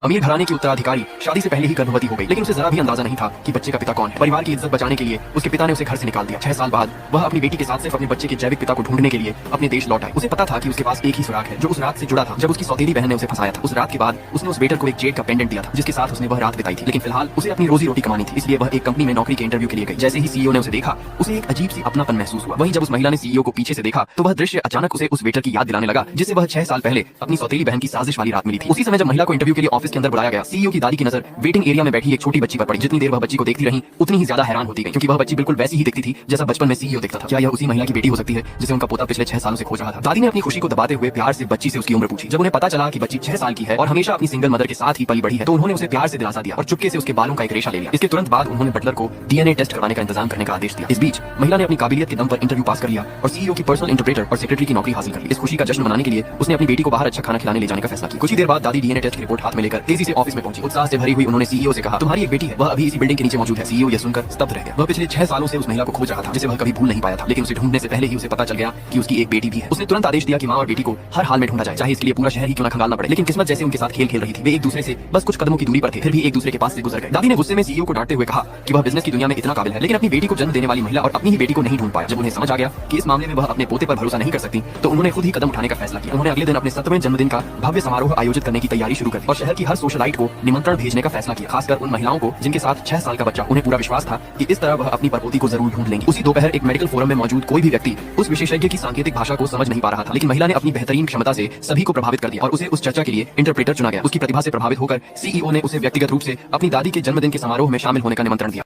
अमीर घराने की उत्तराधिकारी शादी से पहले ही गर्भवती हो गई, लेकिन उसे जरा भी अंदाजा नहीं था कि बच्चे का पिता कौन है। परिवार की इज्जत बचाने के लिए उसके पिता ने उसे घर से निकाल दिया। 6 साल बाद वह अपनी बेटी के साथ सिर्फ अपने बच्चे के जैविक पिता को ढूंढने के लिए अपने देश लौट आई। उसे पता था कि उसके पास एक ही सुराग है जो उस रात से जुड़ा था जब उसकी सौतेली बहन ने उसे फंसाया था। उस रात के बाद उसने उस वेटर को एक जेड का पेंडेंट दिया था जिसके साथ उसने वह रात बिताई थी। लेकिन फिलहाल उसे अपनी रोजी रोटी कमानी थी, इसलिए वह एक कंपनी में नौकरी के इंटरव्यू के लिए गई। जैसे ही सीईओ ने उसे देखा, उसे एक अजीब सी अपनापन महसूस हुआ। वहीं जब उस महिला ने सीईओ को पीछे से देखा तो वह दृश्य अचानक उसे उस वेटर की याद दिलाने लगा जिसे वह 6 साल पहले अपनी सौतेली बहन की साजिश वाली रात मिली थी। उसी समय जब महिला को इंटरव्यू के लिए ऑफिस के अंदर बुलाया गया, सीईओ की दादी की नजर वेटिंग एरिया में बैठी एक छोटी बच्ची पर पड़ी। जितनी देर वह बच्ची को देखती रही उतनी ही ज्यादा हैरान होती गई, क्योंकि वह बच्ची बिल्कुल वैसी ही दिखती थी जैसा बचपन में सीईओ देखता था। क्या यह उसी महिला की बेटी हो सकती है जिसे उनका पोता पिछले 6 सालों से खोज रहा था? दादी ने अपनी खुशी को दबाते हुए प्यार से बच्ची से उसकी उम्र पूछी। जब उन्हें पता चला कि बच्ची 6 साल की है और हमेशा अपनी सिंगल मदर के साथ ही पली बढ़ी है, तो उन्होंने उसे प्यार से दिलासा दिया और चुपके से उसके बालों का एक रेशा ले लिया। इसके तुरंत बाद उन्होंने बटलर को डीएनए टेस्ट करवाने का इंतजाम करने का आदेश दिया। इस बीच महिला ने अपनी काबिलियत के दम पर इंटरव्यू पास कर लिया और सीईओ की पर्सनल इंटरप्रेटर और सेक्रेटरी की नौकरी हासिल कर ली। इस खुशी का जश्न मनाने के लिए उसने अपनी बेटी को बाहर अच्छा खाना खिलाने ले जाने का फैसला किया। कुछ ही देर बाद दादी डीएनए टेस्ट की रिपोर्ट हाथ में लेकर तेजी से ऑफिस में पहुंची। उत्साह से भरी हुई उन्होंने सीईओ से कहा, तुम्हारी एक बेटी है, वह अभी इसी बिल्डिंग के नीचे मौजूद है। सीईओ यह सुनकर स्तब्ध रह गया। वह पिछले 6 सालों से उस महिला को खोज रहा था जिसे वह कभी भूल नहीं पाया था, लेकिन उसे ढूंढने से पहले ही उसे पता चल गया कि उसकी एक बेटी भी है। उसने तुरंत आदेश दिया कि मां और बेटी को हर हाल में ढूंढा जाए, चाहे इसके लिए पूरा शहर ही क्यों न खंगालना पड़े। लेकिन किस्मत जैसे उनके साथ खेल खेल रही थी। वे एक दूसरे से बस कुछ कदमों की दूरी पर थे, फिर भी एक दूसरे के पास से गुजर गए। दादी ने गुस्से में सीईओ को डांटते हुए कहा कि वह बिजनेस की दुनिया में इतना काबिल है, लेकिन अपनी बेटी को जन्म देने वाली महिला और अपनी ही बेटी को नहीं ढूंढ पाया। जब उन्हें समझ आ गया कि इस मामले में वह अपने पोते पर भरोसा नहीं कर सकती, तो उन्होंने खुद ही कदम उठाने का फैसला किया। उन्होंने अगले दिन अपने 7वें जन्मदिन का भव्य समारोह आयोजित करने की तैयारी शुरू कर दी और शहर की हर सोशलाइट को निमंत्रण भेजने का फैसला किया, खासकर उन महिलाओं को जिनके साथ 6 साल का बच्चा। उन्हें पूरा विश्वास था कि इस तरह वह अपनी परपोती को जरूर ढूंढ लेंगी। उसी दोपहर एक मेडिकल फोरम में मौजूद कोई भी व्यक्ति उस विशेषज्ञ की सांकेतिक भाषा को समझ नहीं पा रहा था, लेकिन महिला ने अपनी बेहतरीन क्षमता से सभी को प्रभावित कर दिया और उसे उस चर्चा के लिए इंटरप्रेटर चुना गया। उसकी प्रतिभा से प्रभावित होकर सीईओ ने उसे व्यक्तिगत रूप से अपनी दादी के जन्मदिन के समारोह में शामिल होने का निमंत्रण दिया।